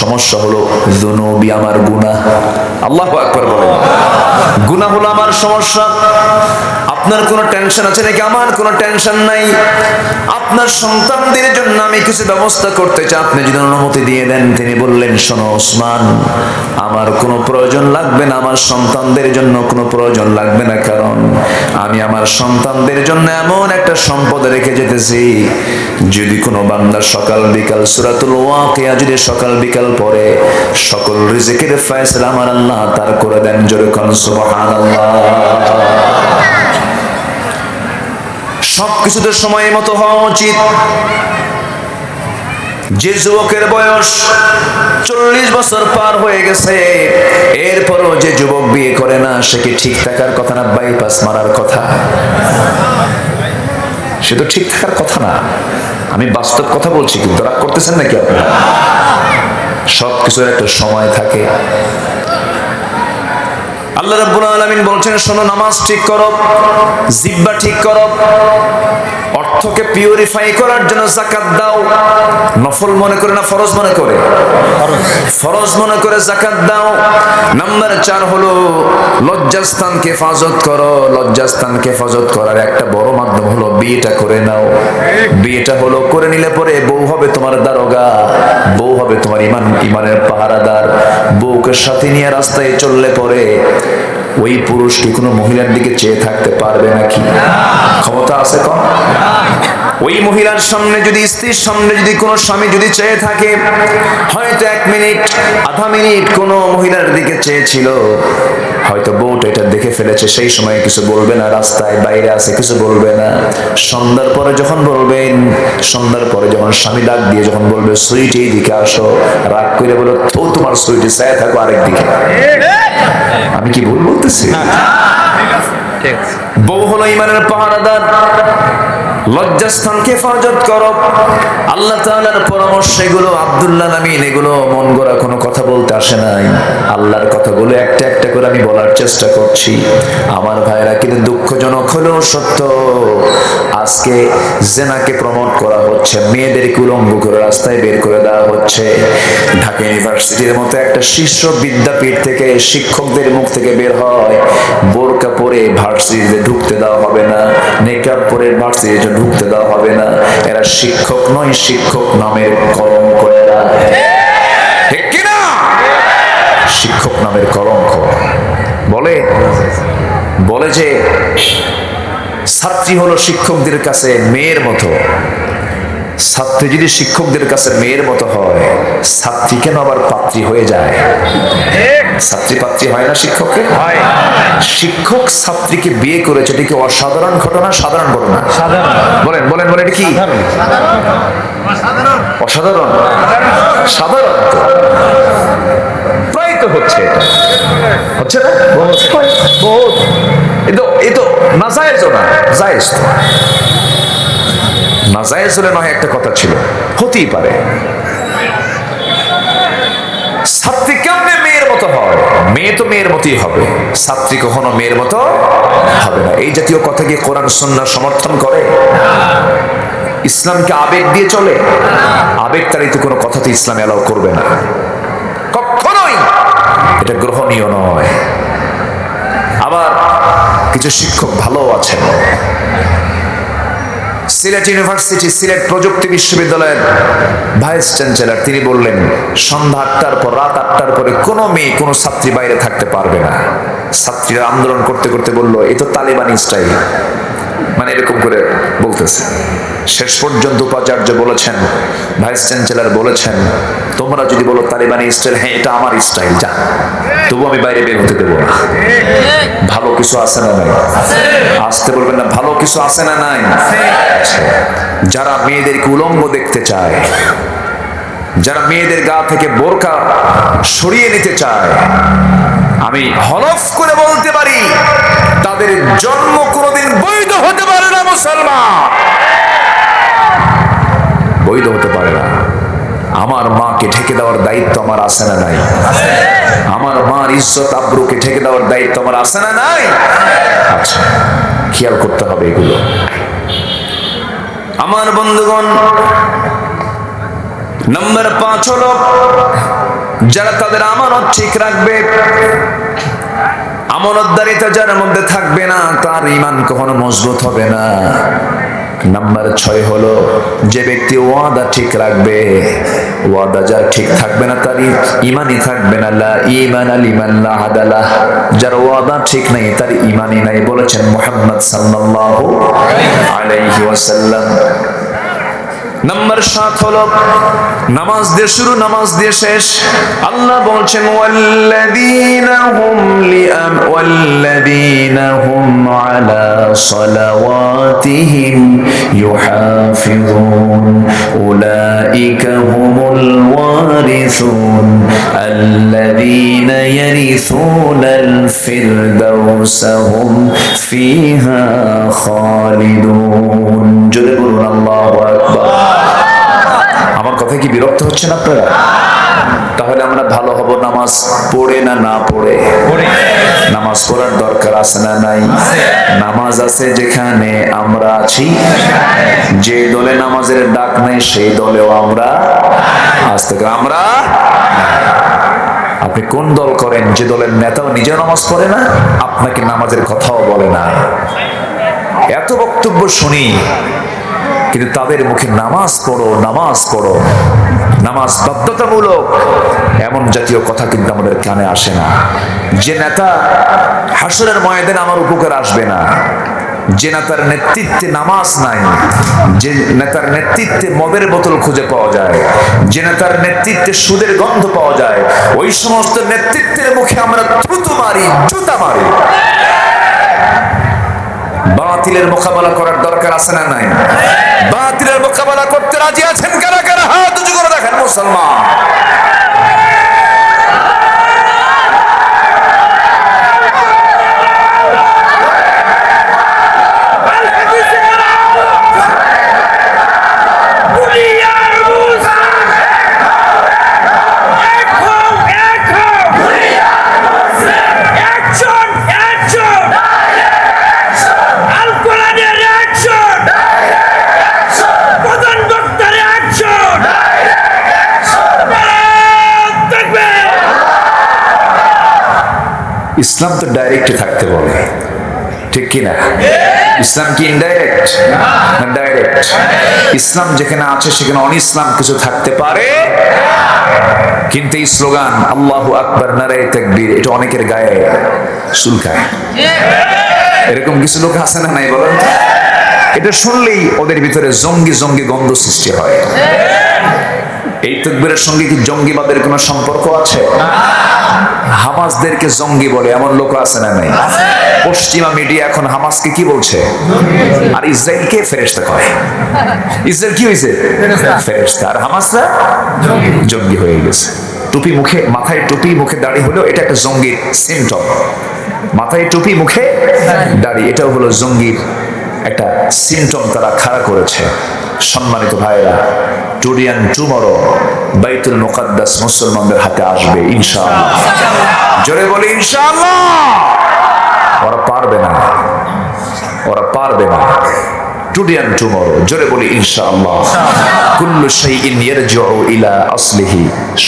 সমস্যা হলো যুনুবি, আমার গুনাহ। আল্লাহু আকবার বলেন। গুনাহ হলো আমার সমস্যা। আপনার কোনো টেনশন আছে নাকি? আমার কোনো টেনশন নাই। আপনার সন্তানদের জন্য আমি কিছু ব্যবস্থা করতে চাই, আপনি যদি অনুমতি দিয়ে দেন। তিনি বললেন, শোনো ওসমান, আমার কোনো প্রয়োজন লাগবে না, আমার সন্তানদের জন্য কোনো প্রয়োজন লাগবে না, কারণ আমি আমার সন্তানদের জন্য এমন একটা সম্পদ রেখে যেতেছি, যদি কোনো বান্দা সকাল বিকাল সূরাতুল ওয়াকিয়া যদি সকাল বিকাল পড়ে, সকল রিজিকের ফয়সালা আমার আল্লাহ তার করে দেন। জোরে কোন সুবহানাল্লাহ। সবকিছু তো সময় মতো হওয়া উচিত। যে যুবকের বয়স 40 বছর পার হয়ে গেছে, এরপরও যে যুবক বিয়ে করে না, সে কি ঠিক থাকার কথা না বাইপাস মারার কথা? সে তো ঠিক থাকার কথা না। আমি বাস্তব কথা বলছি, কিন্তু রাগ করতেছেন নাকি আপনারা? সবকিছুর একটা সময় থাকে। আল্লাহ রাব্বুল আলামিন বলছেন, শোনো, নামাজ ঠিক করো, জিহ্বা ঠিক করো, অর্থকে পিউরিফাই করার জন্য যাকাত দাও। নফল মনে করে না ফরজ মনে করে? ফরজ মনে করে যাকাত দাও। নাম্বার 4 হলো লজ্জাস্থানকে হেফাজত করো। লজ্জাস্থানকে হেফাজত করার একটা বড় মাধ্যম হলো বিয়েটা করে নাও। বিয়েটা হলো করে নিলে পরে বউ হবে তোমার দারোগা, বউ হবে তোমার ইমানের পাহারাদার। বউকে সাথে নিয়ে রাস্তায় চললে পরে ওই পুরুষ কি কোনো মহিলার দিকে চেয়ে থাকতে পারবে নাকি? ক্ষমতা আছে কম? ওই মহিলার সামনে যদি, স্ত্রীর সামনে যদি কোনো স্বামী যদি চেয়ে থাকে, হয়তো 1 মিনিট, আধা মিনিট কোনো মহিলার দিকে চেয়েছিল, হয়তো বউটা এটা দেখে ফেলেছে, সেই সময় কিছু বলবে না, রাস্তায় বাইরে আছে কিছু বলবে না। সন্ধ্যার পরে যখন বলবেন, সন্ধ্যার পরে যখন স্বামী ডাক দিয়ে যখন বলবে, সুইট এই দিকে আসো, রাগ করে বলো, তো তোমার সুইটে চায় থাকো আরেক দিকে। আমি কি ভুল বলতেছি? বউ হলো ইমানের পাহারাদার। লজ্জাস্থানকে হেফাজত করো। আল্লাহ তাআলার পরামর্শ এগুলো, আব্দুল্লাহ আমিন এগুলো মন গড়া কোনো কথা বলতে আসে নাই। আল্লাহর কথাগুলো একটা একটা করে আমি বলার চেষ্টা করছি। আমার ভাইরা, কিন্তু দুঃখজনক হলেও সত্য, আজকে জেনাকে প্রমোট করা হচ্ছে, মেয়েদেরকে উলঙ্গ করে রাস্তায় বের করে দেওয়া হচ্ছে। ঢাকা ইউনিভার্সিটির মতো একটা শীর্ষ বিদ্যাপীঠ থেকে শিক্ষকদের মুখ থেকে বের হয়, বোরকা পরে ভার্সিটিতে ঢুকতে দেওয়া হবে না, নেকাব পরে ভার্সিটিতে ঢুকতে দেওয়া হবে না। এরা শিক্ষক নয়, শিক্ষক নামের কলঙ্ক। এরা ঠিক কিনা? শিক্ষক নামের কলঙ্ক। বলে যে ছাত্রী হলো শিক্ষকদের কাছে মেয়ের মতো। ছাত্রী যদি শিক্ষকদের কাছে মেয়ের মতো হয়, ছাত্রী কেন আবার পাত্রী হয়ে যায়? ছাত্রী পাত্রী হয় না শিক্ষকের? শিক্ষক ছাত্রীকে বিয়ে করেছে, এটা কি অসাধারণ ঘটনা? সাধারণ ঘটনা? বলেন বলেন বলেন, এটা কি অসাধারণ? সাধারণ তো প্রায় তো হচ্ছে না? বহুত। এ তো নাজায়েজ না, জায়েজ তো। নাজায়েজ হলে নয় একটা কথা ছিল, হতেই পারে। ছাত্রী কেমনে মেয়ের মতো হয়? মেয়ে তো মেয়ের মতোই হবে, ছাত্রী কখনো মেয়ের মতো হবে না। এই জাতীয় কথা কি কোরআন সুন্নাহ সমর্থন করে? ইসলামকে আবেগ দিয়ে চলে? আবেগ তাড়িত কোনো কথাতে ইসলাম এলাও করবে না, কখনোই। এটা গ্রহণীয় নয়। আবার কিছু শিক্ষক ভালো আছেন। সিলেট ইউনিভার্সিটি, সিলেট প্রযুক্তি বিশ্ববিদ্যালয়ের ভাইস চ্যান্সেলর, তিনি বললেন, সন্ধ্যা 8টার পর, রাত 8টার পরে কোনো মেয়ে, কোনো ছাত্রী বাইরে থাকতে পারবে না। ছাত্রীরা আন্দোলন করতে করতে বলল, এ তো তালিবানি স্টাইল, মানে এরকম করে বলতেছে। শেষ পর্যন্ত উপাচার্য বলেছেন, ভাইস চ্যান্সেলর বলেছেন, তোমরা যদি বলো তালিবানি স্টাইল, হ্যাঁ এটা আমার স্টাইল, যা, তবু আমি বাইরে বের হতে দেবো না। ভালো কিছু আছে না নাই? আসতে বলবেন না, ভালো কিছু আছে না নাই? যারা মেয়েদেরকে উলঙ্গ দেখতে চায়, যারা মেয়েদের গা থেকে বোরকা সরিয়ে নিতে চায়, আমি হলফ করে বলতে পারি, তাদের জন্ম কোনোদিন বৈধ হতে পারে না। মুসলমান বৈধ হতে পারে না। আমার মাকে ঢেকে দেওয়ার দায়িত্ব আমার আছে না নাই? আমার মার ইজ্জত আব্রুকে ঢেকে দেওয়ার দায়িত্ব আমার আছে না নাই? আচ্ছা, খেয়াল করতে হবে এগুলো। আমার বন্ধুগণ, নাম্বার 5 হলো যারা তাদের আমানত ঠিক রাখবে। আমানতদারিতা যার মধ্যে থাকবে না তার ঈমান কখনো মজবুত হবে না। নাম্বার 6 হলো যে ব্যক্তি ওয়াদা ঠিক রাখবে, ওয়াদা যার ঠিক থাকবে না তার ঈমানই থাকবে না। লা ঈমানা লিমান লা আদালা, যার ওয়াদা ঠিক নাই তার ঈমানই নাই, বলেছেন মুহাম্মদ সাল্লাল্লাহু আলাইহি ওয়াসাল্লাম। নাম্বার 7 হলো নামাজ দিয়ে শুরু, নামাজ দিয়ে শেষ। আল্লাহ বলছেন ওয়াল্লাযীনা হুম আলা সালাওয়াতিহিম ইউহাফিযুন উলাইকা হুমুল ওয়ারিসুন আল্লাযীনা ইয়ারিসুনাল ফিরদাউসা হুম ফিহা খালিদুন। জোরে বলুন আল্লাহু আকবার। আমার কথা কি বিরক্ত হচ্ছেন আপনারা? তাহলে আমরা ভালো হব নামাজ পড়ে না না পড়ে? নামাজ পড়ার দরকার আছে না নাই? নামাজ আছে যেখানে আমরা আছি, যে দলে নামাজের ডাক নাই সেই দলেও আমরা আজ থেকে আমরা। আপনি কোন দল করেন যে দলের নেতাও নিজে নামাজ পড়ে না, আপনাকে নামাজের কথাও বলে না? এত বক্তব্য শুনি কিন্তু তাদের মুখে নামাজ পড়ো নামাজ পড়ো, নামাজ বাধ্যতামূলক, এমন জাতীয় কথা কিন্তু আমাদের কানে আসে না। যে নেতা হাসরের ময়দানে আমার উপকার আসবে না, যে নেতার নেতৃত্বে নামাজ নাই, যে নেতার নেতৃত্বে মদের বোতল খুঁজে পাওয়া যায়, যে নেতার নেতৃত্বে সুদের গন্ধ পাওয়া যায়, ওই সমস্ত নেতৃত্বের মুখে আমরা থুতু মারি, জুতা মারি। বাতিলের মোকাবেলা করার দরকার আছে না নাই? বাতিলের মোকাবেলা করতে রাজি আছেন কারা কারা? হাত উঁচু করে দেখেন মুসলমান। ইসলাম তো ডাইরেক্ট থাকতে বলে, ঠিক কিনা? ইসলাম কি ইনডাইরেক্ট না ডাইরেক্ট? ইসলাম যেখানে আছে সেখানে অনিসলাম কিছু থাকতে পারে, কিন্তু এই স্লোগান আল্লাহু আকবার নারায়ে তাকবীর এটা অনেকের গায়ে চুলকায়। এরকম কিছু লোক আছে না নাই বলেন? এটা শুনলেই ওদের ভিতরে জঙ্গি জঙ্গি গন্ধ সৃষ্টি হয়। এই তাকবীরের সঙ্গে কি জঙ্গিবাদের কোনো সম্পর্ক আছে? হামাসদেরকে জঙ্গি বলে এমন লোক আছে না নাই? পশ্চিমা মিডিয়া এখন হামাসকে কি বলছে? আর ইসরায়েলকে ফেরেশতা কয়। ইসরায়েল কি হয়েছে? ফেরেশতা। আর হামাসরা জঙ্গি হয়ে গেছে। টুপি মুখে, মাথায় টুপি মুখে দাড়ি হলো এটা একটা জঙ্গির সিমটম। মাথায় টুপি মুখে দাড়ি এটাও হলো জঙ্গির একটা সিমটম, তারা খাড়া করেছে। সম্মানিত ভাইরা, টুডে এন্ড টুমরো বাইতুল মুকাদ্দাস মুসলমানদের হাতে আসবে ইনশাআল্লাহ। জোরে বলি ইনশাআল্লাহ। ওরা পারবে না, ওরা পারবে না। টুডে এন্ড টুমরো, জোরে বলি ইনশাআল্লাহ। কুল্লু শাইইন ইয়ারজিউ ইলা আসলিহি,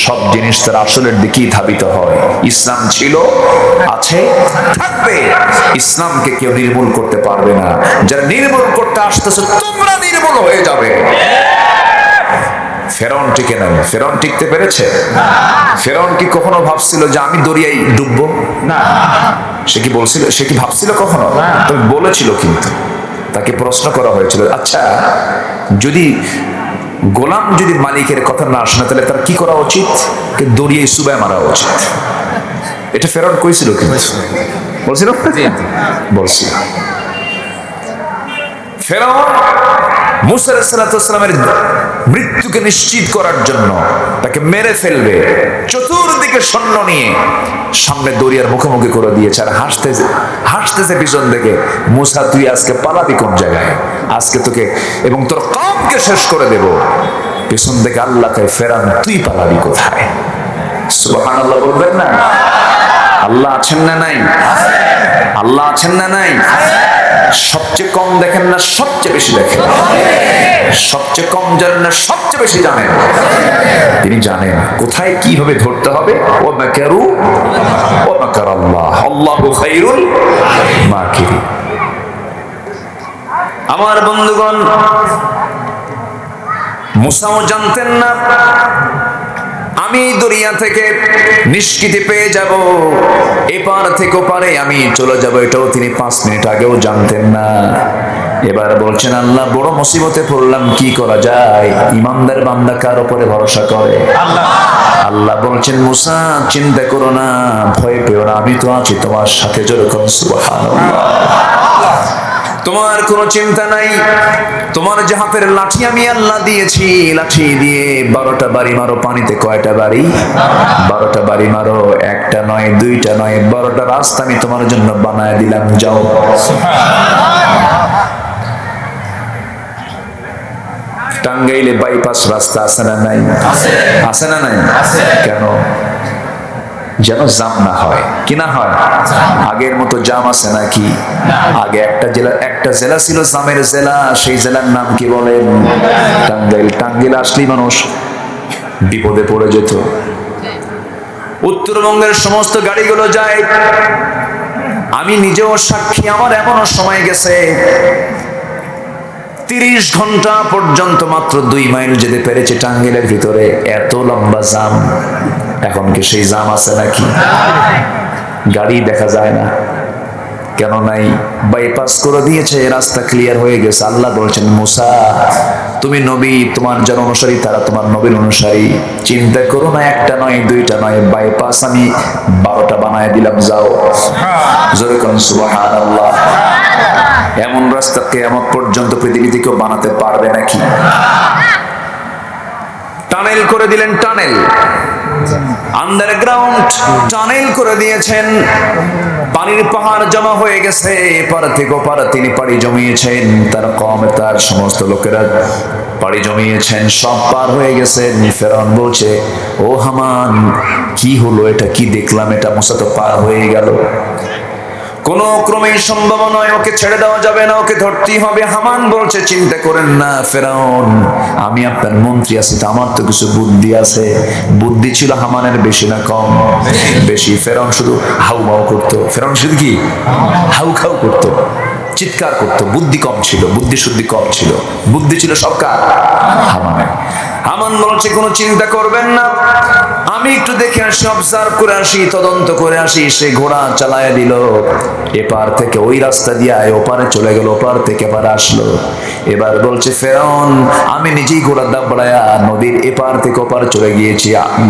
সব জিনিস তার আসলের দিকেই ধাবিত হয়। ইসলাম ছিল, আছে, থাকবে। ইসলামকে কেউ নির্মূল করতে পারবে না। যারা নির্মূল করতে আসতেছে তোমরা নির্মূল হয়ে যাবে। ফেরাউন টিকে নাই। ফেরাউন টিকতে পেরেছে? ফেরাউন কি কখনো ভাবছিল যে আমি দরিয়ায় ডুববো? না। সে কি বলছিল? সে কি ভাবছিল কখনো? তবে বলেছিল। কিন্তু তাকে প্রশ্ন করা হয়েছিল, আচ্ছা যদি গোলাম যদি মালিকের কথা না শুনে তাহলে তার কি করা উচিত? দরিয়ায় চুবায় মারা উচিত। এটা ফেরাউন কইছিল? কিন্তু বলছিল, বলছিল। ফেরাউন মুসা আলাইহিস সালামের মৃত্যুকে নিশ্চিত করার জন্য তাকে মেরে ফেলবে, চতুর্দিকে সৈন্য নিয়ে সামনে দরিয়ার মুখোমুখি করে দিয়েছে। আর হাসতেছে পিছন থেকে, মুসা তুই আজকে পালাবি কোন জায়গায়? আজকে তোকে এবং তোর কওমকে শেষ করে দেব। পিছন থেকে আল্লাহ কয়, ফেরাউন তুই পালাবি কোথায়? সুবহানাল্লাহ বলবেন না? আল্লাহ আছেন না নাই? আল্লাহ আছেন না নাই? সবচেয়ে কম দেখেন না সবচেয়ে বেশি দেখেন? সবচেয়ে কম জানেন না সবচেয়ে বেশি জানেন? তিনি জানেন কোথায় কিভাবে ধরতে হবে। ওয়া মাকারু ওয়া মাকারাল্লাহ আল্লাহু খায়রুল মাকিরিন। আমার বন্ধুগণ, মুসাও জানতেন না আমি দুনিয়া থেকে নিষ্কৃতি পেয়ে যাব, এপার থেকে ওপারে আমি চলে যাব, এটাও তিনি 5 মিনিট আগেও জানতেন না। এবার বলছেন আল্লাহ বড় মুসিবতে পড়লাম, কি করা যায়? ইমানদার বান্দা কার উপরে ভরসা করে? আল্লাহ বলছেন মুসা চিন্তা করো না, ভয় পেও না, আমি তো আছি তোমার সাথে। যেরকম সুবহানাল্লাহ। তোমার কোনো চিন্তা নাই, তোমার যে হাতের লাঠি আমি আল্লাহ দিয়েছি, লাঠি দিয়ে 12টা বাড়ি মারো পানিতে। কয়টা বাড়ি? 12টা বাড়ি মারো, একটা নয়, দুইটা নয়, 12টা রাস্তা আমি তোমার জন্য বানায় দিলাম, যাও। টাঙ্গাইলে বাইপাস রাস্তা আছে না নাই? আছে না নাই? কেন? যেন জাম না হয়। কি না হয়? আগের মতো জাম আছে নাকি? আগে একটা জেলা ছিল জামের জেলা, সেই জেলার নাম কি বলেন? টাঙ্গাইল। টাঙ্গাইল আসলেই মানুষ বিপদে পড়ে যেত। উত্তরবঙ্গের সমস্ত গাড়িগুলো যায়, আমি নিজেও সাক্ষী। আমার এমনও সময় গেছে 30 ঘন্টা পর্যন্ত মাত্র 2 মাইল যেতে পেরেছে টাঙ্গাইলের ভিতরে, এত লম্বা জাম। এখন কি সেই জাম আছে নাকি? গাড়ি দেখা যায় না। কেন নাই? বাইপাস করে দিয়েছে, রাস্তা ক্লিয়ার হয়ে গেছে। আল্লাহ বলছেন মুসা তুমি নবী, তোমার যারা অনুসারী তারা তোমার নবীর অনুসারী, চিন্তা করো না, একটা নয়, দুইটা নয়, বাইপাস আমি 12টা বানায় দিলাম, যাও। জোরে করুন সুবহানাল্লাহ। এমন রাস্তা কিয়ামত পর্যন্ত পৃথিবীতে কেউ বানাতে পারবে নাকি? টানেল করে দিলেন, টানেল, আন্ডারগ্রাউন্ড টানেল করে দিয়েছেন। পানির পাহাড় জমা হয়ে গেছে, এপার থেকে ওপার তিনি পাড়ি জমিয়েছেন, তার কওমে তার সমস্ত লোকেরা পাড়ি জমিয়েছেন, সব পার হয়ে গেছেন। ফেরাউন বলছে ও হামান কি হলো, এটা কি দেখলাম? এটা মুসা তো পার হয়ে গেল, কোনো ক্রমেই সম্ভব নয়, ওকে ছেড়ে দেওয়া যাবে না, ওকে ধরতেই হবে। হামান বলছে চিন্তা করেন না ফেরাউন, আমি আপনার মন্ত্রী আছি তো, আমার তো কিছু বুদ্ধি আছে। বুদ্ধি ছিল হামানের বেশি না কম? বেশি। ফেরাউন শুধু হাউ মাউ করতো, ফেরাউন শুধু কি হাউ খাউ করতো, চিৎকার করতো। বুদ্ধি কম ছিল, বুদ্ধি শুদ্ধি কম ছিল, বুদ্ধি ছিল সব কার? হামানের। হামান বলছে কোনো চিন্তা করবেন না, আমি একটু দেখে আসি, অবজার্ভ করে আসি, তদন্ত করে আসি। সে ঘোড়া চালায় দিল, এপার থেকে ওই রাস্তা দিয়ে ওপারে চলে গেল, ওপার থেকে এবার আসলো। এবার বলছে ফেরাউন আমি নিজেই ঘোড়ার দাব বাড়ায়া নদীর এপার থেকে ওপার চলে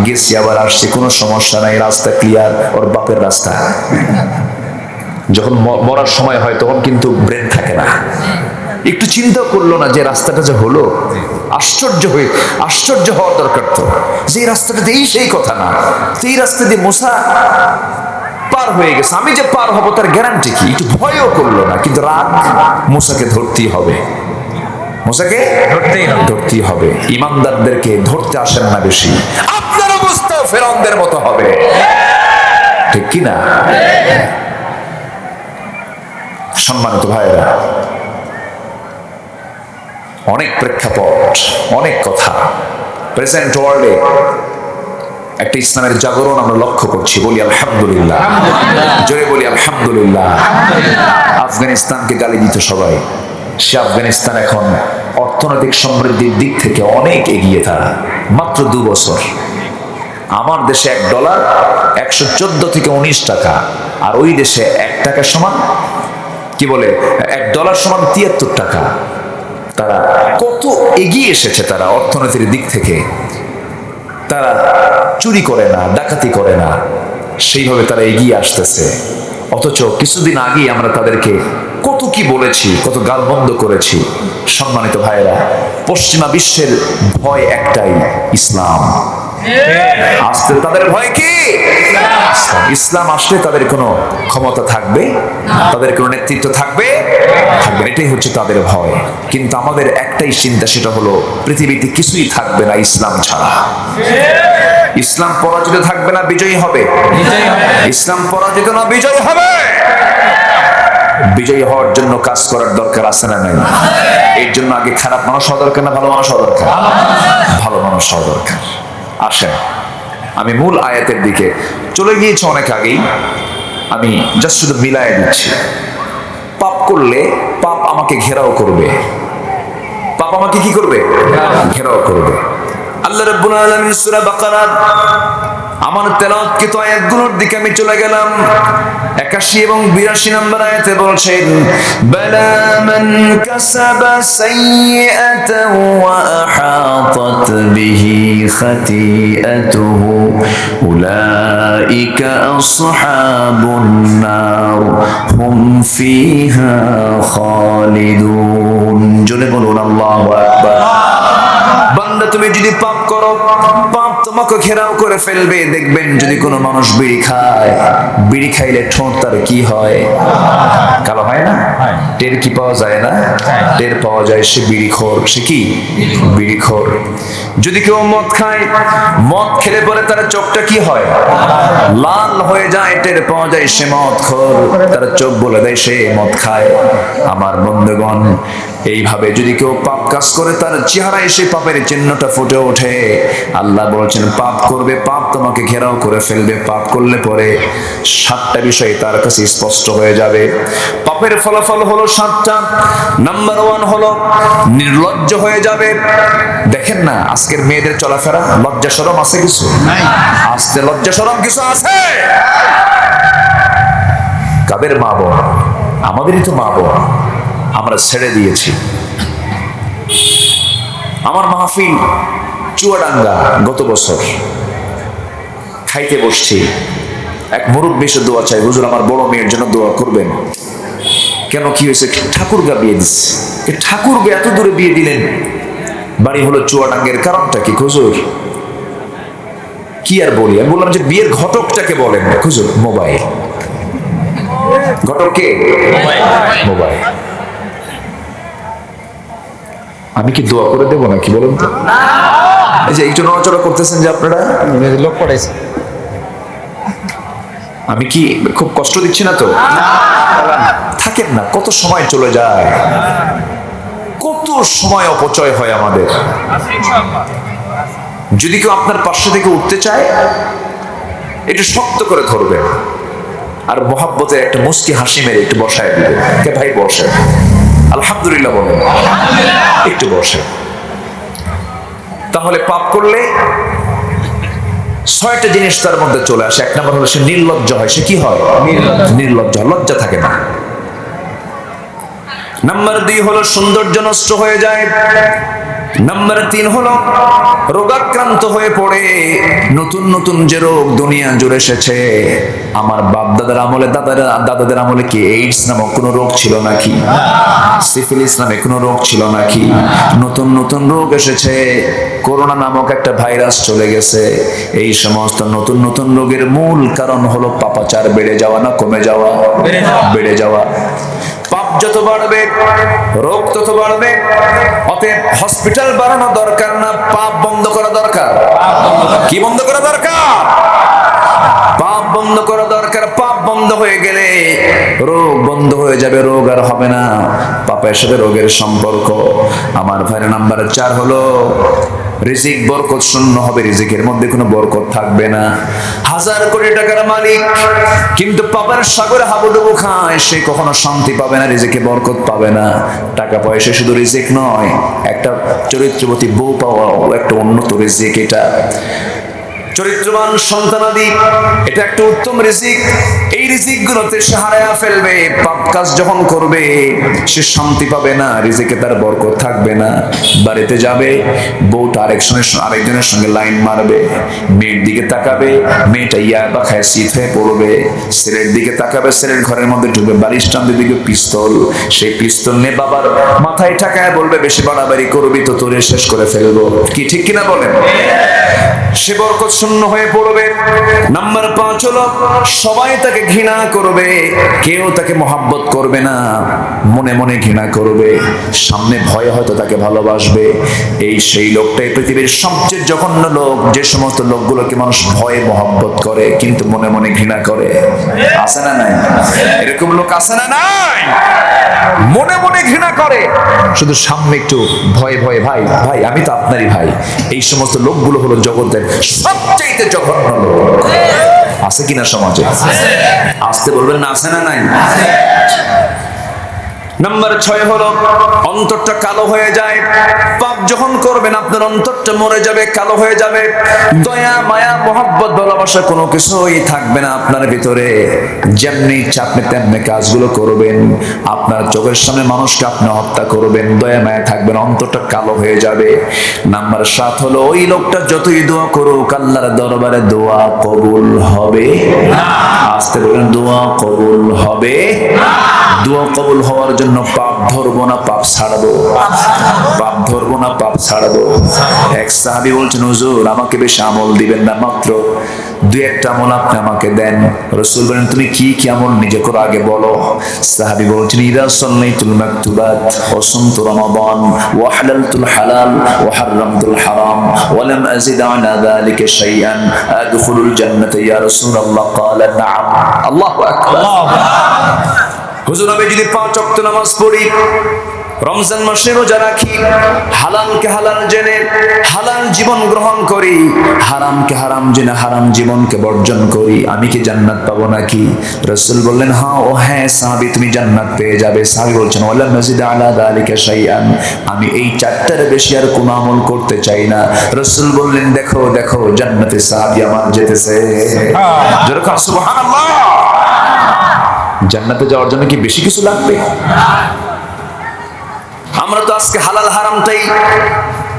গেছি, আবার আসছি, কোনো সমস্যা নাই, রাস্তা ক্লিয়ার। ওর বাপের রাস্তা। যখন মরার সময় হয় তখন কিন্তু ব্রেন থাকে না, একটু চিন্তা করলো না যে রাস্তাটা যে হলো, আশ্চর্য হওয়ার দরকার তো, যে রাস্তাটা দিয়েই সেই কথা না, এই রাস্তা দিয়ে মুসা পার হয়ে গেছে, আমি যে পার হব তার গ্যারান্টি কি? একটু ভয়ও করলো না, কিন্তু রাগ, মুসাকে ধরতেই হবে, মুসাকে ধরতেই হবে। ইমানদারদেরকে ধরতে আসেন না বেশি, আপনার অবস্থা ফেরাউনদের মতো হবে, ঠিক কি না? সম্মানিত ভাইরা, অনেক প্রেক্ষাপট, অনেক কথা। প্রেজেন্ট ওয়ার্ল্ডে একটা ইসলামের জাগরণ আমরা লক্ষ্য করছি, বলি আলহামদুলিল্লাহ, জোরে বলি আলহামদুলিল্লাহ। আফগানিস্তানকে গালি দিত সবাই, সে আফগানিস্তান এখন অর্থনৈতিক সমৃদ্ধির দিক থেকে অনেক এগিয়ে। তারা মাত্র 2 বছর, আমার দেশে $1 114 থেকে 19 টাকা, আর ওই দেশে 1 টাকা সমান কি বলে $1 সমান 73 টাকা। তারা কত এগিয়ে এসেছে, তারা অর্থনীতির দিক থেকে। তারা চুরি করে না, ডাকাতি করে না, সেইভাবে তারা এগিয়ে আসতেছে। অথচ কিছুদিন আগেই আমরা তাদেরকে কত কি বলেছি, কত গালমন্দ করেছি। সম্মানিত ভাইয়েরা, পশ্চিমা বিশ্বের ভয় একটাই, ইসলাম। আসলে তাদের ভয় কি? ইসলাম আসলে তাদের কোনো ক্ষমতা থাকবে, তাদের কোনো নেতৃত্ব থাকবে, এটাই হচ্ছে তাদের ভয়। কিন্তু আমাদের একটাই চিন্তা, সেটা হলো পৃথিবীতে কিছুই থাকবে না ইসলাম ছাড়া। ইসলাম পরাজিত থাকবে না বিজয়ী হবে? ইসলাম পরাজিত না বিজয়ী হবে? বিজয়ী হওয়ার জন্য কাজ করার দরকার আছে না নাই? এর জন্য আগে খারাপ মানুষ হওয়া দরকার না ভালো মানুষ হওয়া দরকার? ভালো মানুষ হওয়া দরকার। আসেন আমি মূল আয়াতের দিকে চলে গিয়েছি অনেক আগেই, আমি জাস্ট শুধু মিলায় দিচ্ছি। পাপ করলে পাপ আমাকে ঘেরাও করবে, পাপ আমাকে কি করবে? ঘেরাও করবে। আল্লাহ রাব্বুল আলামিন সূরা বাকারার আমার তেলাওয়াতকৃত আয়াতগুলোর দিকে আমি চলে গেলাম। 81 এবং 82 নম্বর আয়াতে বলছেন, বালা মান কাসাবা সাইয়্যাতান ওয়া আহাতাত বিহি খাতিআতুহু উলাইকা আসহাবুন নার হুম ফিহা খালিদুন। জোরে বলুন আল্লাহু আকবার। বান্দা তুমি যদি পাপ করো, পাপ তোমাকে ঘেরাও করে ফেলবে। দেখবেন যদি কোনো মানুষ বিড়ি খায়, বিড়ি খাইলে ঠোঁট তার কি হয়? কালো হয় না? টের কি পাওয়া যায় না? টের পাওয়া যায় সে বিড়িখোর। সে কি? বিড়িখোর। যদি কেউ মদ খায়, মদ খেলে পরে তার চোখটা কি হয়? লাল হয়ে যায়, টের পাওয়া যায় সে মদখোর। তার চোখ বলে দেয় সে মদ খায়। আমার বন্ধুগণ, এইভাবে যদি কেউ পাপ কাজ করে তার চেহারায় সে পাপের চিহ্নটা ফুটে ওঠে। আল্লাহ বলছেন পাপ করবে, পাপ তোমাকে ঘেরাও করে ফেলবে। পাপ করলে পরে 7টা বিষয় তার কাছে স্পষ্ট হয়ে যাবে। পাপের ফলাফল হলো 7টা। নাম্বার 1 হলো নির্লজ্জ হয়ে যাবে। দেখেন না আজকের মেয়েদের চলাফেরা, লজ্জা শরম আছে কিছু? আজকে লজ্জা শরম কিছু আছে? কাদের মা বোন? আমাদেরই তো মা বোন, আমরা ছেড়ে দিয়েছি। আমার মাহফিল চুয়াডাঙ্গা, গত বছর খাইতে বসছি, এক মুরব্বী এসে দোয়া চাই, হুজুর আমার বড় মেয়ের জন্য দোয়া করবেন। কেন কি হয়েছে? ঠাকুরগা বিয়ে দিচ্ছে। ঠাকুরগা এত দূরে বিয়ে দিলেন, বাড়ি হলো চুয়াডাঙ্গের, কারণটা কি হুজুর? কি আর বলি, আমি বললাম যে বিয়ের ঘটকটাকে বলেন হুজুর। মোবাইল ঘটক কে? মোবাইল। আমি কি দোয়া করে দেবো নাকি বলুন তো? এই যে একটু নড়াচড়া করতেছেন যে আপনারা, লোক পড়াইছে। আমি কি খুব কষ্ট দিচ্ছি না তো? থাকেন না, কত সময় চলে যায়, কত সময় অপচয় হয় আমাদের। যদি কেউ আপনার পাশে থেকে উঠতে চায়, একটু শক্ত করে ধরবে আর মহাব্বতের একটা মুস্কি হাসি মেরে একটু বসায় দিবে। কে ভাই বসে, আলহামদুলিল্লাহ বলেন, একটু বসে। তাহলে পাপ করলে 6টা জিনিস তার মধ্যে চলে আসে। 1 নম্বর হলো সে নির্লজ্জ হয়। সে কি হয়? নির্লজ্জ, লজ্জা থাকে না। নাম্বার 2 হলো সৌন্দর্য নষ্ট হয়ে যায়। নাম্বার 3 হলো রোগাক্রান্ত হয়ে পড়ে। নতুন নতুন যে রোগ দুনিয়া জুড়ে এসেছে। আমার বাপ দাদার আমলে, দাদাদের আমলে কি এইডস নামক কোনো রোগ ছিল নাকি? সিফিলিস নামে কোনো রোগ ছিল নাকি? নতুন নতুন রোগ এসেছে। করোনা নামক একটা ভাইরাস চলে গেছে। এই সমস্ত নতুন নতুন রোগের মূল কারণ হলো পাপাচার বেড়ে যাওয়া না কমে যাওয়া? বেড়ে যাওয়া। পাপ যত বাড়বে রোগ তত বাড়বে। অতএব হসপিটাল বাড়ানো দরকার না, পাপ বন্ধ করা দরকার। কি বন্ধ করা দরকার? পাপ বন্ধ করা দরকার। পাপ বন্ধ হয়ে গেলে রোগ বন্ধ হয়ে যাবে, রোগ আর হবে না। পাপের সাথে রোগের সম্পর্ক। আমার ভাইয়ের নাম্বার 4 হলো রিজিক বরকত শূন্য হবে। রিজিকের মধ্যে কোনো বরকত থাকবে না। 1000 কোটি টাকার মালিক কিন্তু পাপের সাগরে হাবুডুবু খায়, সে কখনো শান্তি পাবে না, রিজিকে বরকত পাবে না। টাকা পয়সা শুধু রিজিক নয়, একটা চরিত্রবতী বউ পাওয়া একটা উন্নত রিজিক। এটা চরিত্রবান সন্তানাদি, এটা একটা উত্তম রিজিক। এই রিজিক গুলোতে সে হারায়া ফেলবে। পাপ কাজ যখন করবে সে শান্তি পাবে না, রিজিকে তার বরকত থাকবে না। বাড়িতে যাবে, বউটা আরেকজনের সঙ্গে লাইন মারবে। মেয়ের দিকে তাকাবে, মেয়েটা ইয়াবা খায় শীত হয়ে পড়বে। ছেলের দিকে তাকাবে, ছেলের ঘরের মধ্যে ঢুকবে, বালিশ টানবে, দিকে পিস্তল। সেই পিস্তল নিয়ে বাবার মাথায় ঠাকায় বলবে, বেশি বাড়াবাড়ি করবি তো তোরে শেষ করে ফেলবো। কি ঠিক কিনা বলেন? সে বরকত শূন্য হয়ে পড়বে। নাম্বার 5 হলো সবাই তাকে ঘৃণা করবে, কেউ তাকে মহব্বত করবে না, মনে মনে ঘৃণা করবে, সামনে ভয়ে হয়তো তাকে ভালোবাসবে। এই সেই লোকটাই পৃথিবীর সবচেয়ে জঘন্য লোক, যে সমস্ত লোকগুলোকে মানুষ ভয়ে মহব্বত করে কিন্তু মনে মনে ঘৃণা করে। আছে না নাই? এরকম লোক আছে না নাই? মনে মনে ঘৃণা করে, শুধু সামনে একটু ভয়ে ভয়ে, ভাই ভাই আমি তো আপনারই ভাই। এই সমস্ত লোকগুলো হলো জগতের সবচেয়ে জঘন্য লোক। আছে কিনা সমাজে? আসতে বলবেন না, আছে না নাই? নাম্বার 6 হলো অন্তরটা কালো হয়ে যায়। পাপ যখন করবেন আপনার অন্তরটা মরে যাবে, কালো হয়ে যাবে। দয়া মায়া মহব্বত ভালোবাসা কোনো কিছুই থাকবে না আপনার ভিতরে। যেমনি ইচ্ছা আপনি তেমনি কাজগুলো করবেন, আপনার চোখের সামনে মানুষকে আপনি হত্যা করবেন, দয়া মায়া থাকবে না, অন্তরটা কালো হয়ে যাবে। নাম্বার 7 হলো ওই লোকটা যতই দোয়া করুক আল্লাহর দরবারে দোয়া কবুল হবে না। আসতে বলেন, দোয়া কবুল হবে না। দোয়া কবুল হওয়ার জন্য পাপ ধরবো না পাপ ছাড়বো, পাপ ধরবো না পাপ ছাড়বো। এক সাহাবী বলছেন, হুজুর আমাকে বেশি আমল দিবেন না, মাত্র 2-1টা আমল আপনি আমাকে দেন। রাসূল বলেন, তুমি কি কি আমল নিজে করো আগে বলো। সাহাবী বলছেন, ইদা সাল্লাইতুল মাকতুবাত ওয়া সুমতু রমাদান ওয়া হালালতুল হালাল ওয়া হারামতুল হারাম ওয়া লাম আযিদ আলা যালিকা শাইআন আদখুলুল জান্নাতা ইয়া রাসূলুল্লাহ। ক্বালা নাআম। আল্লাহু আকবার। হুজুর আমি যদি 5 ওয়াক্ত নামাজ পড়ি, রমজান মাসে রোজা রাখি, হালালকে হালাল জেনে হালাল জীবন গ্রহণ করি, হারামকে হারাম জেনে হারাম জীবনকে বর্জন করি, আমি কি জান্নাত পাবো নাকি? রাসূল বললেন, হ্যাঁ ও হ্যাঁ সাহাবী তুমি জান্নাত পেয়ে যাবে। সাহাবী বলছেন, ওয়ালা মাজিদ আলা যালিকা শাইআন, আমি এই 4টার বেশি আর কোনো আমল করতে চাই না। রাসূল বললেন, দেখো দেখো জান্নাতে সাহাবী আমার যেতেছে। জোরে কাও সুবহানাল্লাহ। জান্নাতে যাওয়ার জন্য কি বেশি কিছু লাগবে? আমরা তো আজকে হালাল হারামটাই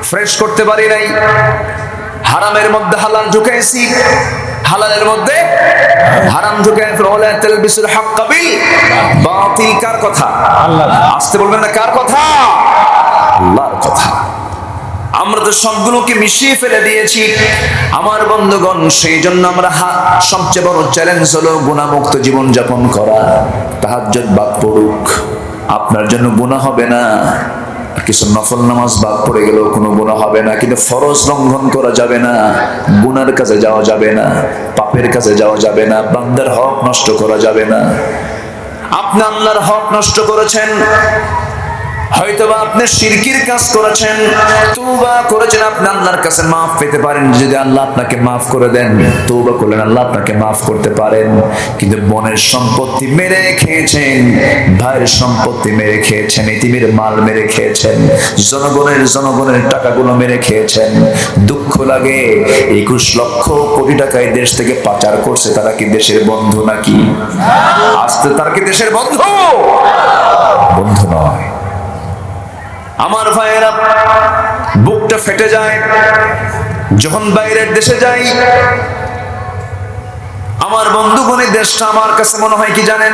ফ্রেশ করতে পারি নাই। হারামের মধ্যে হালাল ঢুকাইছি, হালালের মধ্যে হারাম ঢুকাই। ওয়ালা তালবিসুল হক বিল বাতিল। কার কথা? আল্লাহ। আসতে বলবেন না, কার কথা? আল্লাহর কথা। আমরা তো সবগুলোকে মিশিয়ে ফেলে দিয়েছি আমার বন্ধুগণ। সেই জন্য আমরা সবচেয়ে বড় চ্যালেঞ্জ হলো গুনাহমুক্ত জীবন যাপন করা। তাহাজ্জুদ বাদ পড়ুক, আপনার জন্য গুনাহ হবে না। কিছু নফল নামাজ বাদ পড়ে গেলেও কোনো গুনাহ হবে না, কিন্তু ফরজ লঙ্ঘন করা যাবে না, গুনার কাছে যাওয়া যাবে না, পাপের কাছে যাওয়া যাবে না, বান্দার হক নষ্ট করা যাবে না। আপনি আল্লাহর হক নষ্ট করেছেন, হয়তোবা আপনি শিরকির কাজ করেছেন, তওবা করেছেন, আপনি আল্লাহর কাছে মাফ পেতে পারেন। যদি আল্লাহ আপনাকে মাফ করে দেন, তওবা করলেন, আল্লাহ আপনাকে মাফ করতে পারেন। কিন্তু বোনের সম্পত্তি মেরে খেয়েছেন, ভাইয়ের সম্পত্তি মেরে খেয়েছেন, এতিমের মাল মেরে খেয়েছেন, জনগণের টাকাগুলো মেরে খেয়েছেন। দুঃখ লাগে, 21 লক্ষ কোটি টাকা এই দেশ থেকে পাচার করছে, তারা কি দেশের বন্ধু নাকি? আজকে তারা কি দেশের বন্ধু? বন্ধু নয়। আমার ভাইয়েরা, বুকটা ফেটে যায় যখন বাইরের দেশে যাই। আমার বন্ধুগণের দেশটা আমার কাছে মনে হয় কি জানেন,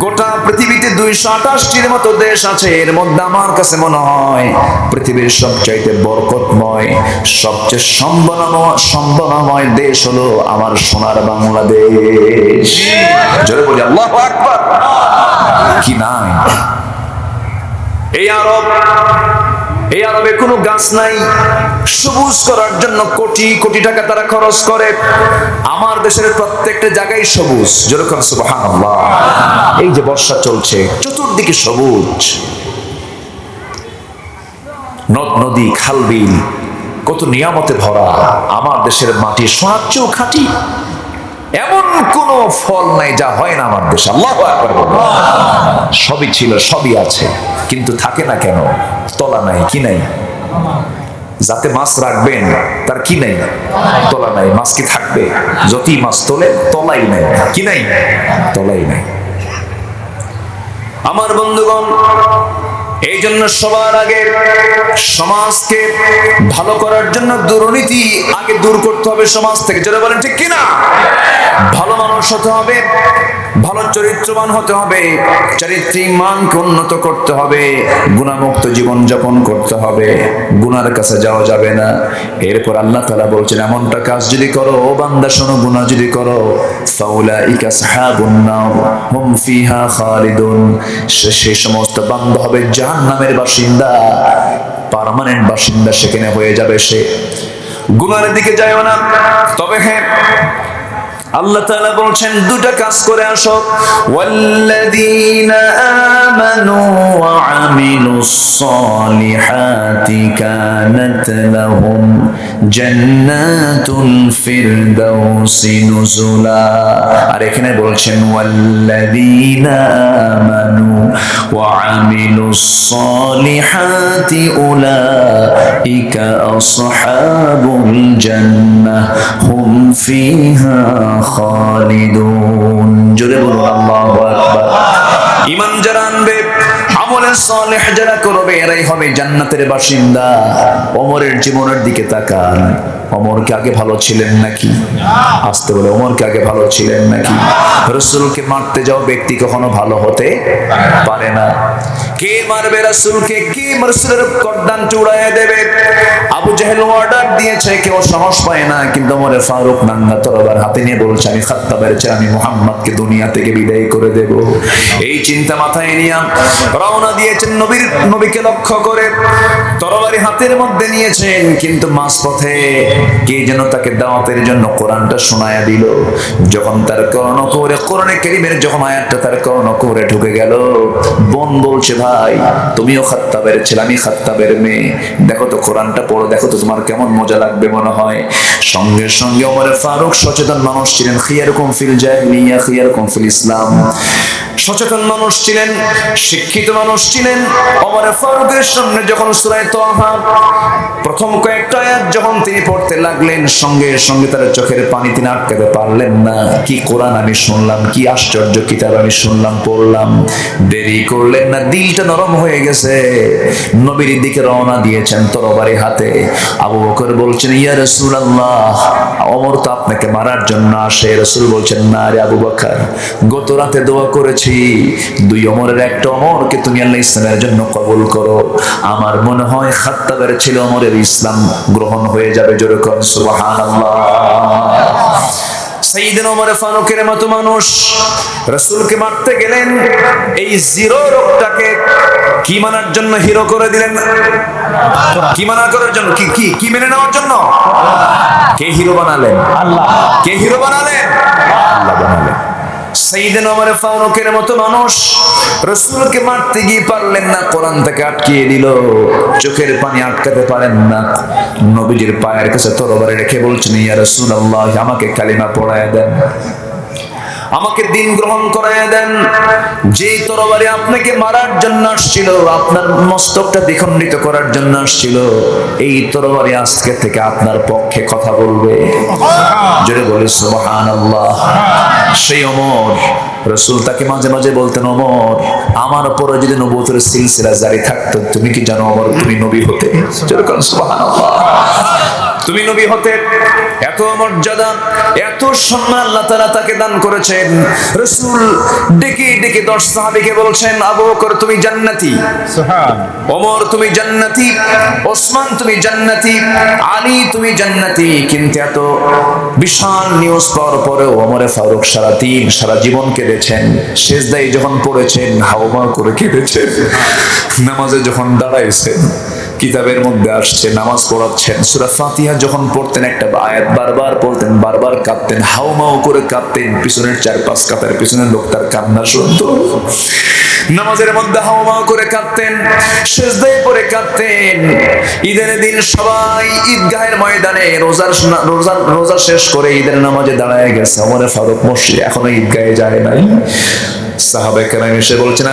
গোটা পৃথিবীতে 228টির মতো দেশ আছে, এর মধ্যে আমার কাছে মনে হয় পৃথিবীর সবচাইতে বরকতময়, সবচেয়ে সম্ভাবনাময় দেশ হলো আমার সোনার বাংলাদেশ। জোরে বলি আল্লাহু আকবার। কি নাই এই আরবে কোনো গাছ নাই, সবুজ করার জন্য কোটি কোটি টাকা তারা খরচ করে। আমার দেশের প্রত্যেকটা জায়গায় সবুজ। জোরে বলেন সুবহানাল্লাহ। এই যে বর্ষা চলছে, চতুর্দিকে সবুজ, নদ নদী খাল বিল কত নিয়ামতে ভরা। আমার দেশের মাটি সোনার চেয়েও খাঁটি, এমন কোন ফল নাই যা হয় না আমার দেশে। আল্লাহু আকবার। সবই ছিল, সবই আছে, কিন্তু থাকে না কেন? তলা নাই। কি নাই? যাতে মাছ রাখবেন তার কি নাই? তলা নাই। মাছ কি থাকবে? যতই মাছ তোলে তলাই নাই। কি নাই? তলাই নাই। আমার বন্ধুগণ, এই জন্য সবার আগে সমাজকে ভালো করার জন্য দুর্নীতি আগে দূর করতে হবে সমাজ থেকে। যারা বলেন ঠিক কিনা? ভালো মানুষ হতে হবে, ভালো চরিত্রবান হতে হবে, চারিত্রিক মানকে উন্নত করতে হবে, গুনাহমুক্ত জীবন যাপন করতে হবে, গুনার কাছে যাওয়া যাবে না। এরপর আল্লাহ তাআলা বলছেন, এমনটা কাজ যদি করো ও বান্দা শোনো, গুনাহ যদি করো, ফাউলাইকা আসহাবুন নার হুম ফিহা খালিদুন, সেই সমস্ত বান্দা হবে জাহান্নামের বাসিন্দা, পার্মানেন্ট বাসিন্দা সেখানে হয়ে যাবে সে। গুনাহের দিকে যায়ও না। তবে হ্যাঁ, আল্লাহ তাআলা বলছেন দুটো কাজ করে আসো, ওয়াল্লাযীনা আমানু ওয়া আমিলুস সালিহাতি কানাত লাহুম জান্নাতুল ফিরদাউসি নুজুলা। আর এখানে বলছেন ওয়াল্লাযীনা আমানু ওয়া আমিলুস সালিহাতি উলাইকা আসহাবুল জান্নাহ হুম ফিহা খালিদুন। জোরে বলুন আল্লাহু আকবার। ঈমান যারা আনবে, আমলে সালেহ যারা করবে, এরাই হবে জান্নাতের বাসিন্দা। ওমরের জীবনের দিকে তাকান, ওমর কি আগে ভালো ছিলেন নাকি? আসতে বলে, ওমর কি আগে ভালো ছিলেন নাকি? রাসূলকে মারতে যাও ব্যক্তি কখনো ভালো হতে পারে না। কে মারবে রাসূলকে? কে রাসূলের গর্দান উড়াইয়া দেবে? আবু জাহেল অর্ডার দিয়েছে, কেউ সাহস পায় না, কিন্তু ওমর ফারুক নাঙ্গা তরবার হাতে নিয়ে বলছে, আমি খাত্তাবের চেয়ে আমি মুহাম্মদকে দুনিয়া থেকে বিদায় করে দেব। এই চিন্তা মাথায় নিয়ে রওনা দিয়েছেন নবীকে লক্ষ্য করে, তরবারি হাতের মধ্যে নিয়েছেন, কিন্তু মাঝপথে কে যেন তাকে দাওয়াতের জন্য কোরআনটা শোনায়া দিল। যখন তার কর্ণকুহরে, কোরআনে কারীমের যখন আয়াতটা তার কর্ণকুহরে ঢুকে গেল, বোন বলছে, ভাই তুমিও খাত্তাবের ছেলে, আমি খাত্তাবের মেয়ে, দেখো তো কোরআনটা পড়ো, দেখো তো তোমার কেমন মজা লাগবে মনে হয়। সঙ্গে সঙ্গে ওমর ফারুক সচেতন মানুষ ছিলেন, খিয়ারুকুম ফিল জাহিলিয়া খিয়ারুকুম ফিল ইসলাম, সচেতন মানুষ ছিলেন, শিক্ষিত মানুষ ছিলেন। ওমর ফারুকের সামনে যখন সূরা তাহা প্রথম কয়েকটা আয়াত যখন তিনি পড়তে লাগলেন, সঙ্গে সঙ্গে তার চোখের পানি তিনি আটকাতে পারলেন না। কি কোরআন আমি শুনলাম, কি আশ্চর্য কিতাব আমি শুনলাম, পড়লাম। দেরি করলেন না, দিলটা নরম হয়ে গেছে, নবীর দিকে রওনা দিয়েছেন তরবারি হাতে। আবু বকর বলছেন, ইয়া রাসূলুল্লাহ, ওমর তো আপনাকে মারার জন্য আসে। রাসূল বলছেন, না রে আবু বকর, গত রাতে দোয়া করেছি, দুই ওমরের একটা ওমরকে তুমি আল্লাহ ইসলামের জন্য কবুল করো। আমার মনে হয় খাত্তাবের ছেলে ওমরের ইসলাম গ্রহণ হয়ে যাবে। জোরে কোন সুবহানাল্লাহ। সাইয়েদনা ওমর ফারুকের মতো মানুষ রাসূলকে মারতে গেলেন, এই জিরো রোগটাকে কি মানার জন্য হিরো করে দিলেন? কি মানা করার জন্য? কি মেনে নেওয়ার জন্য? কে হিরো বানালেন? আল্লাহ। কে হিরো বানালেন? আল্লাহ বানালেন। সাইয়েদনা ওমর ফারুকের মতো মানুষ রাসূলকে মারতে গিয়ে পারলেন না, কোরআন থেকে আটকিয়ে দিল, চোখের পানি আটকাতে পারেন না। নবীজির পায়ের কাছে তরবারি রেখে বলছেন, ইয়া রাসূলুল্লাহ, আমাকে কালিমা পড়ায়া দেন, আমাকে দিন গ্রহণ করায় দেন। যে তরবারি আপনাকে মারার জন্য আসছিল, আপনার মস্তকটা দ্বিখণ্ডিত করার জন্য আসছিল, এই তরবারি আজকে থেকে আপনার পক্ষে কথা বলবে। জোরে বলি সুবহানাল্লাহ। সেই ওমর, রাসূল তাকে মাঝে মাঝে বলতেন, ওমর, আমার উপরে যদি নবুয়তের সিলসিলা জারি থাকতো, তুমি কি জানো ওমর, তুমি নবী হতে। জোরে বলি সুবহানাল্লাহ। তুমি নবী হতে। এত মর্যাদা, এত সম্মান আল্লাহ তাআলা তাকে দান করেছেন। রাসূল ডেকে ডেকে 10 সাহাবীকে বলছেন, আবু বকর তুমি জান্নাতি, সুবহানাল্লাহ, ওমর তুমি জান্নাতি, ওসমান তুমি জান্নাতি, আলী তুমি জান্নাতি। কিন্তু এত বিশাল নিউজ পাওয়ার পরেও ওমর ফারুক সারা দিন সারা জীবন কেঁদেছেন। সেজদায় যখন পড়েছেন, হাওমাও করে কেঁদেছেন। নামাজে যখন দাঁড়াইছেন, কিতাবের মধ্যে আসছে নামাজ পড়াচ্ছেন, সূরা ফাতিহা যখন পড়তেন, একটা আয়াত বারবার পড়তেন, বারবার কাঁদতেন, হাউমাউ করে কাঁদতেন। পিছনের 4-5 কাতার পিছনের লোক তার কান্না শুনতো। নামাজের মধ্যে হাউমাউ করে কাঁদতেন, সিজদায় পড়ে কাঁদতেন। ঈদের দিন সবাই ঈদগাহের ময়দানে রোজা শেষ করে ঈদের নামাজে দাঁড়ায় গেছে, ওমর ফারুক মসজিদে এখনো ঈদগাহে যায় নাই। সাহাবায়ে কেরাম এসে বলছেন,